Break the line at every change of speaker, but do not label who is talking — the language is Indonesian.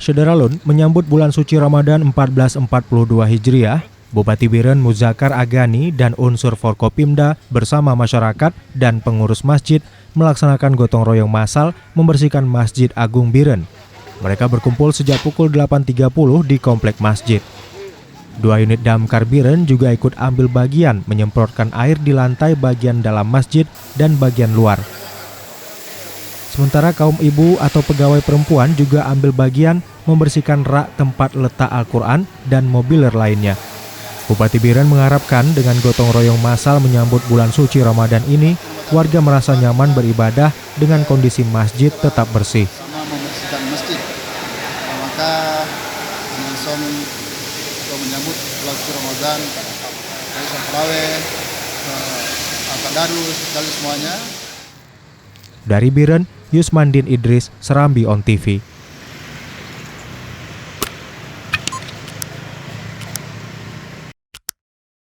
Sederalun menyambut bulan suci Ramadan 1442 Hijriah, Bupati Biren Muzakar Agani dan unsur Forkopimda bersama masyarakat dan pengurus masjid melaksanakan gotong royong massal membersihkan Masjid Agung Biren. Mereka berkumpul sejak pukul 8.30 di komplek masjid. 2 unit damkar Biren juga ikut ambil bagian menyemprotkan air di lantai bagian dalam masjid dan bagian luar. Sementara kaum ibu atau pegawai perempuan juga ambil bagian membersihkan rak tempat letak Al-Quran dan mobiler lainnya. Bupati Biren mengharapkan dengan gotong royong massal menyambut bulan suci Ramadan ini, warga merasa nyaman beribadah dengan kondisi masjid tetap bersih.
Sama membersihkan masjid, maka langsung untuk menyambut bulan suci Ramadan, dari Sampurawe, Tadarus, dan semuanya.
Dari Biren, Yusmandin Idris, Serambi On TV.